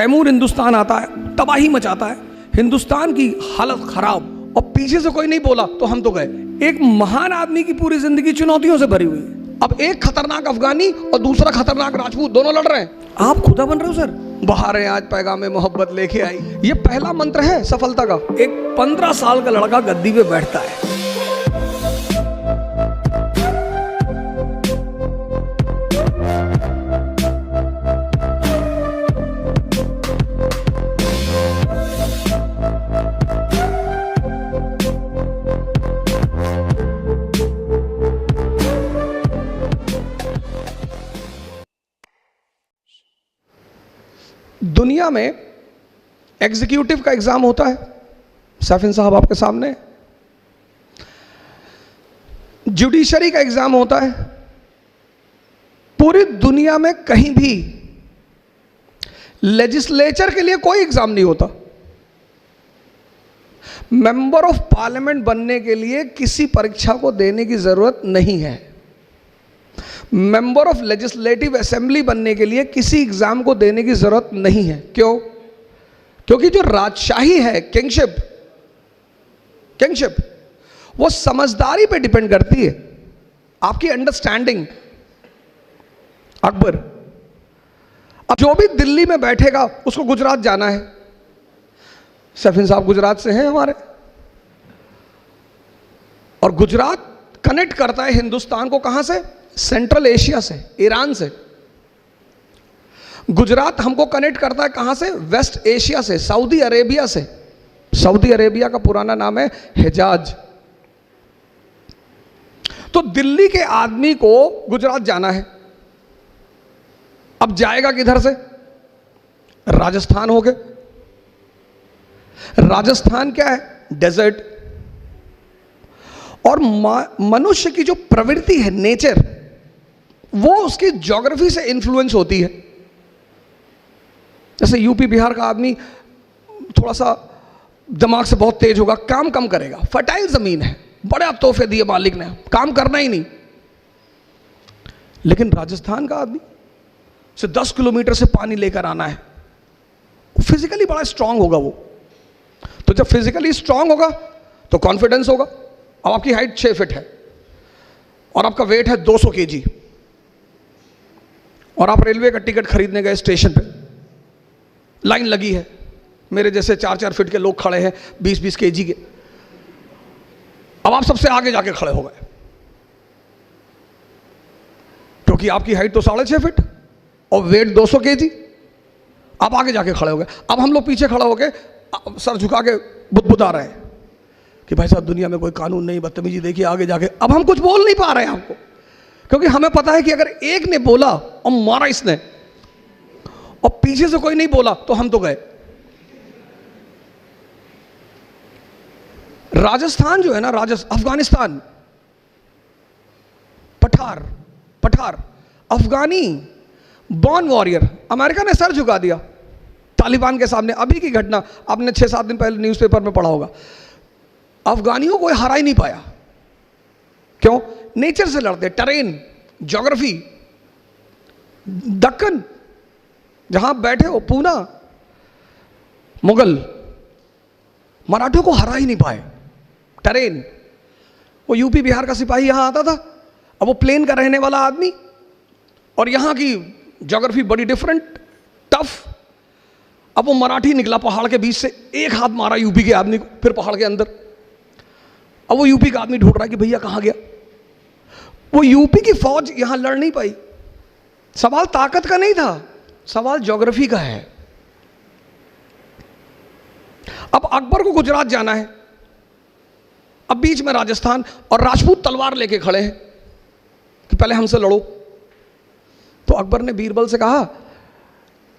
तैमूर हिंदुस्तान आता है, तबाही मचाता है, हिंदुस्तान की हालत खराब, और पीछे से कोई नहीं बोला तो हम तो गए। एक महान आदमी की पूरी जिंदगी चुनौतियों से भरी हुई है। अब एक खतरनाक अफगानी और दूसरा खतरनाक राजपूत दोनों लड़ रहे हैं, आप खुदा बन रहे हो सर। बाहर है आज पैगाम मोहब्बत लेके आई, ये पहला मंत्र है सफलता का। एक 15 साल का लड़का गद्दी पे बैठता है, दुनिया में एग्जीक्यूटिव का एग्जाम होता है, सैफिन साहब आपके सामने, जुडिशरी का एग्जाम होता है। पूरी दुनिया में कहीं भी लेजिस्लेचर के लिए कोई एग्जाम नहीं होता। मेंबर ऑफ पार्लियामेंट बनने के लिए किसी परीक्षा को देने की जरूरत नहीं है। मेंबर ऑफ लेजिस्लेटिव असेंबली बनने के लिए किसी एग्जाम को देने की जरूरत नहीं है। क्यों? क्योंकि जो राजशाही है, किंगशिप वो समझदारी पे डिपेंड करती है, आपकी अंडरस्टैंडिंग। अकबर, अब जो भी दिल्ली में बैठेगा उसको गुजरात जाना है। सैफिन साहब गुजरात से हैं हमारे, और गुजरात कनेक्ट करता है हिंदुस्तान को कहां से? सेंट्रल एशिया से, ईरान से। गुजरात हमको कनेक्ट करता है कहां से? वेस्ट एशिया से, सऊदी अरेबिया से। सऊदी अरेबिया का पुराना नाम है हिजाज। तो दिल्ली के आदमी को गुजरात जाना है, अब जाएगा किधर से? राजस्थान होके। राजस्थान क्या है? डेजर्ट। और मनुष्य की जो प्रवृत्ति है, नेचर, वो उसकी ज्योग्राफी से इन्फ्लुएंस होती है। जैसे यूपी बिहार का आदमी थोड़ा सा दिमाग से बहुत तेज होगा, काम कम करेगा, फर्टाइल जमीन है, बड़े तोहफे दिए मालिक ने, काम करना ही नहीं। लेकिन राजस्थान का आदमी से 10 किलोमीटर से पानी लेकर आना है, फिजिकली बड़ा स्ट्रांग होगा वो। तो जब फिजिकली स्ट्रांग होगा तो कॉन्फिडेंस होगा। अब आपकी हाइट 6 फीट है और आपका वेट है 200 केजी, और आप रेलवे का टिकट खरीदने गए, स्टेशन पे लाइन लगी है, मेरे जैसे 4-4 फीट के लोग खड़े हैं 20-20 केजी के। अब आप सबसे आगे जाके खड़े हो गए, क्योंकि आपकी हाइट तो 6.5 फीट और वेट 200 केजी। आप आगे जाके खड़े हो गए। अब हम लोग पीछे खड़े हो गए, सर झुका के बुदबुदा रहे हैं कि भाई साहब दुनिया में कोई कानून नहीं, बदतमीजी देखिए आगे जाके। अब हम कुछ बोल नहीं पा रहे हैं आपको, क्योंकि हमें पता है कि अगर एक ने बोला और मारा इसने, और पीछे से कोई नहीं बोला तो हम तो गए। राजस्थान जो है ना, अफगानिस्तान, पठार अफगानी बॉर्न वॉरियर, अमेरिका ने सर झुका दिया तालिबान के सामने। अभी की घटना आपने 6-7 दिन पहले न्यूज़पेपर में पढ़ा होगा। अफगानियों को हरा ही नहीं पाया। क्यों? नेचर से लड़ते, टेरेन, ज्योग्राफी। दक्कन जहां बैठे हो, पूना, मुगल, मराठों को हरा ही नहीं पाए, टेरेन। वो यूपी बिहार का सिपाही यहां आता था, अब वो प्लेन का रहने वाला आदमी, और यहां की ज्योग्राफी बड़ी डिफरेंट, टफ। अब वो मराठी निकला पहाड़ के बीच से, एक हाथ मारा यूपी के आदमी को, फिर पहाड़ के अंदर। अब वो यूपी का आदमी ढूंढ रहा है कि भैया कहां गया। वो यूपी की फौज यहां लड़ नहीं पाई। सवाल ताकत का नहीं था, सवाल ज्योग्राफी का है। अब अकबर को गुजरात जाना है, अब बीच में राजस्थान, और राजपूत तलवार लेके खड़े हैं कि पहले हमसे लड़ो। तो अकबर ने बीरबल से कहा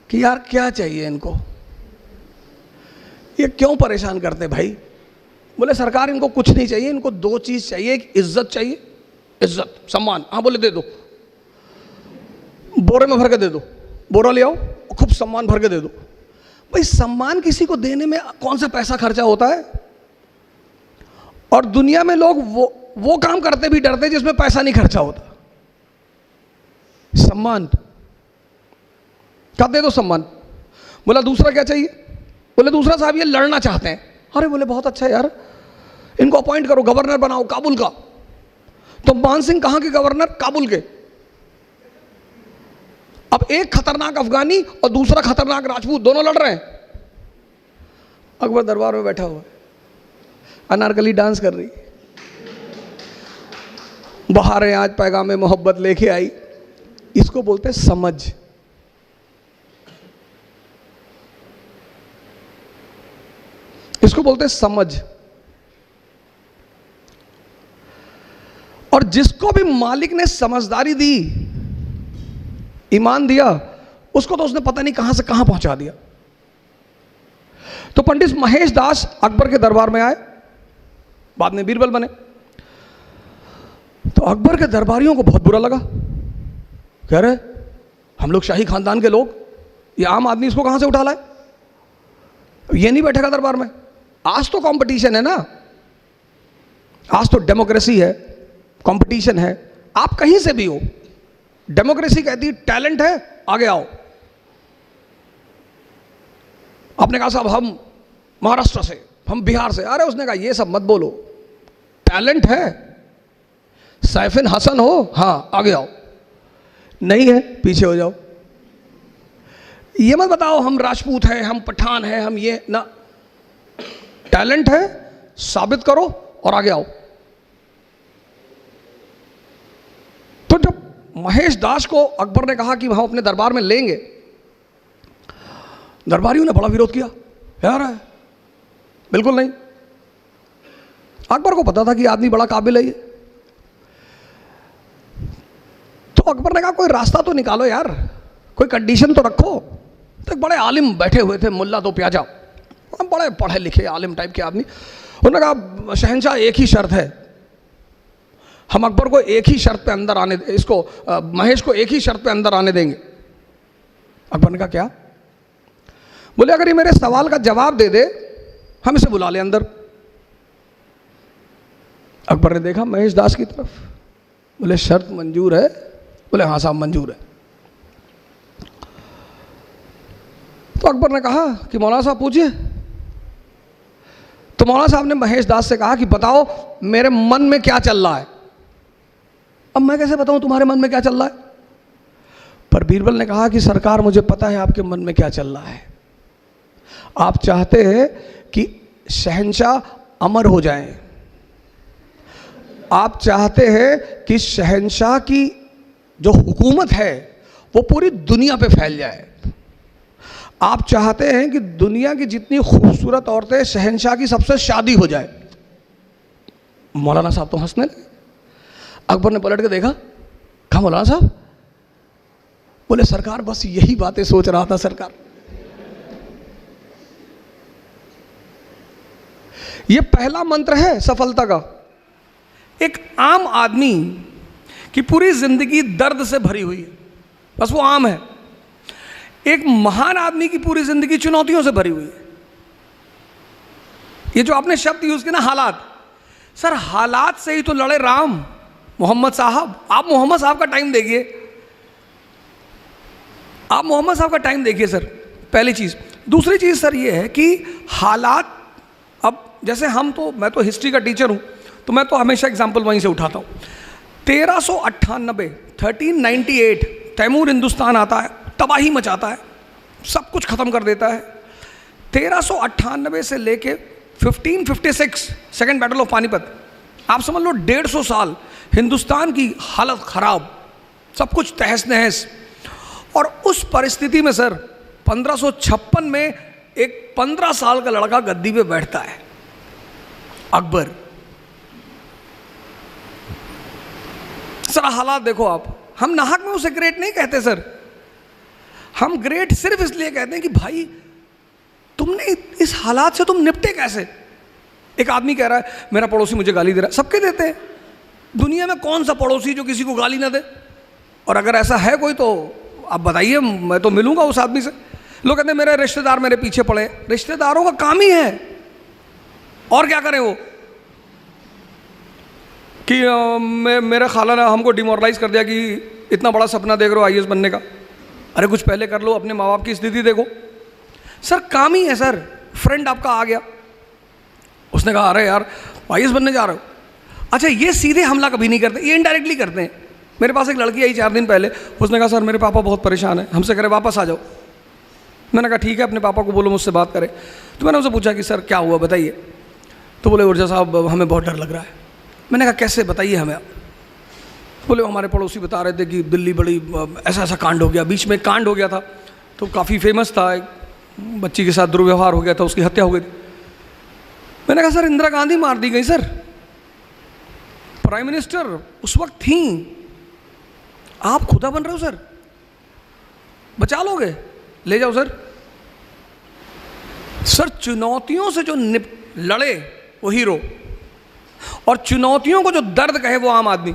कि यार क्या चाहिए इनको, ये क्यों परेशान करते भाई? बोले सरकार इनको कुछ नहीं चाहिए, इनको 2 चीज चाहिए। एक इज्जत चाहिए, इज्जत, सम्मान। हाँ बोले दे दो, बोरे में भर के दे दो, बोरा ले आओ और खूब सम्मान भर के दे दो। भाई सम्मान किसी को देने में कौन सा पैसा खर्चा होता है? और दुनिया में लोग वो काम करते भी डरते जिसमें पैसा नहीं खर्चा होता। सम्मान का दे दो सम्मान। बोला दूसरा क्या चाहिए? बोले दूसरा साहब ये लड़ना चाहते हैं। अरे बोले बहुत अच्छा यार, इनको अपॉइंट करो, गवर्नर बनाओ काबुल का। तो मान सिंह कहां के गवर्नर? काबुल के। अब एक खतरनाक अफगानी और दूसरा खतरनाक राजपूत, दोनों लड़ रहे हैं। अकबर दरबार में बैठा हुआ है, अनारकली डांस कर रही, बहारें आज पैगामे मोहब्बत लेके आई। इसको बोलते हैं समझ। इसको बोलते हैं समझ। और जिसको भी मालिक ने समझदारी दी, ईमान दिया, उसको तो उसने पता नहीं कहां से कहां पहुंचा दिया। तो पंडित महेश दास अकबर के दरबार में आए, बाद में बीरबल बने। तो अकबर के दरबारियों को बहुत बुरा लगा, कह रहे हम लोग शाही खानदान के लोग, ये आम आदमी इसको कहां से उठा लाए, ये नहीं बैठेगा दरबार में। आज तो कंपटीशन है ना, आज तो डेमोक्रेसी है, कंपटीशन है, आप कहीं से भी हो। डेमोक्रेसी कहती है टैलेंट है आगे आओ। आपने कहा साहब हम महाराष्ट्र से, हम बिहार से। अरे उसने कहा ये सब मत बोलो, टैलेंट है, सैफिन हसन हो, हाँ आगे आओ, नहीं है पीछे हो जाओ। ये मत बताओ हम राजपूत हैं, हम पठान हैं, हम ये ना, टैलेंट है साबित करो और आगे आओ। तो जब महेश दास को अकबर ने कहा कि हम अपने दरबार में लेंगे, दरबारियों ने बड़ा विरोध किया, यार है बिल्कुल नहीं। अकबर को पता था कि आदमी बड़ा काबिल है ये। तो अकबर ने कहा कोई रास्ता तो निकालो यार, कोई कंडीशन तो रखो। तो एक बड़े आलिम बैठे हुए थे, मुल्ला दो प्याजा, बड़े पढ़े लिखे आलिम टाइप के आदमी। उन्होंने कहा शहंशाह एक ही शर्त है, हम अकबर को एक ही शर्त पे अंदर आने, इसको महेश को एक ही शर्त पे अंदर आने देंगे। अकबर ने कहा क्या? बोले अगर ये मेरे सवाल का जवाब दे दे हम इसे बुला ले अंदर। अकबर ने देखा महेश दास की तरफ, बोले शर्त मंजूर है? बोले हाँ साहब मंजूर है। तो अकबर ने कहा कि मौलाना साहब पूछिए। तो मौलाना साहब ने महेश दास से कहा कि बताओ मेरे मन में क्या चल रहा है। अब मैं कैसे बताऊं तुम्हारे मन में क्या चल रहा है? पर बीरबल ने कहा कि सरकार मुझे पता है आपके मन में क्या चल रहा है। आप चाहते हैं कि शहंशाह अमर हो जाएं, आप चाहते हैं कि शहंशाह की जो हुकूमत है वो पूरी दुनिया पे फैल जाए, आप चाहते हैं कि दुनिया की जितनी खूबसूरत औरतें शहंशाह की सबसे शादी हो जाए। मौलाना साहब तो हंसने लगे। अकबर ने पलट के देखा, कहा मौलाना साहब? बोले सरकार बस यही बातें सोच रहा था सरकार। ये पहला मंत्र है सफलता का। एक आम आदमी की पूरी जिंदगी दर्द से भरी हुई है, बस वो आम है। एक महान आदमी की पूरी जिंदगी चुनौतियों से भरी हुई है। ये जो आपने शब्द यूज किया ना हालात, सर हालात से ही तो लड़े राम मोहम्मद साहब। आप मोहम्मद साहब का टाइम देखिए, आप मोहम्मद साहब का टाइम देखिए सर, पहली चीज। दूसरी चीज सर ये है कि हालात, अब जैसे हम तो, मैं तो हिस्ट्री का टीचर हूं तो मैं तो हमेशा एग्जाम्पल वहीं से उठाता हूं। 1398 1398 तैमूर हिंदुस्तान आता है, तबाही मचाता है, सब कुछ खत्म कर देता है। 1398 से लेके 1556 सेकेंड बैटल ऑफ पानीपत, आप समझ लो 150 साल हिंदुस्तान की हालत खराब, सब कुछ तहस नहस। और उस परिस्थिति में सर 1556 में एक 15 साल का लड़का गद्दी पे बैठता है, अकबर। सर हालात देखो आप, हम नाहक में उसे ग्रेट नहीं कहते सर, हम ग्रेट सिर्फ इसलिए कहते हैं कि भाई तुमने इस हालात से तुम निपटे कैसे। एक आदमी कह रहा है मेरा पड़ोसी मुझे गाली दे रहा है, सबके देते हैं, दुनिया में कौन सा पड़ोसी जो किसी को गाली ना दे। और अगर ऐसा है कोई तो आप बताइए, मैं तो मिलूंगा उस आदमी से। लोग कहते हैं मेरे रिश्तेदार मेरे पीछे पड़े, रिश्तेदारों का काम ही है, और क्या करें वो, कि मेरे खाला ने हमको डिमोरलाइज कर दिया कि इतना बड़ा सपना देख रहे हो आईएएस बनने का। अरे कुछ पहले कर लो, अपने माँ बाप की स्थिति देखो। सर काम ही है सर, फ्रेंड आपका आ गया, उसने कहा अरे यार आईएएस बनने जा रहे हो। अच्छा, ये सीधे हमला कभी नहीं करते, ये इनडायरेक्टली करते हैं। मेरे पास एक लड़की आई 4 दिन पहले, उसने कहा सर मेरे पापा बहुत परेशान है, हमसे करे वापस आ जाओ। मैंने कहा ठीक है, अपने पापा को बोलो मुझसे बात करें। तो मैंने उनसे पूछा कि सर क्या हुआ बताइए। तो बोले ऊर्जा साहब हमें बहुत डर लग रहा है। मैंने कहा कैसे, बताइए हमें आप। बोले हमारे पड़ोसी बता रहे थे कि दिल्ली बड़ी ऐसा ऐसा कांड हो गया, बीच में कांड हो गया था तो काफ़ी फेमस था, एक बच्ची के साथ दुर्व्यवहार हो गया था, उसकी हत्या हो गई थी। मैंने कहा सर इंदिरा गांधी मार दी गई सर, प्राइम मिनिस्टर उस वक्त थी, आप खुदा बन रहे हो सर, बचा लोगे, ले जाओ सर। सर चुनौतियों से जो लड़े वो हीरो, और चुनौतियों को जो दर्द कहे वो आम आदमी।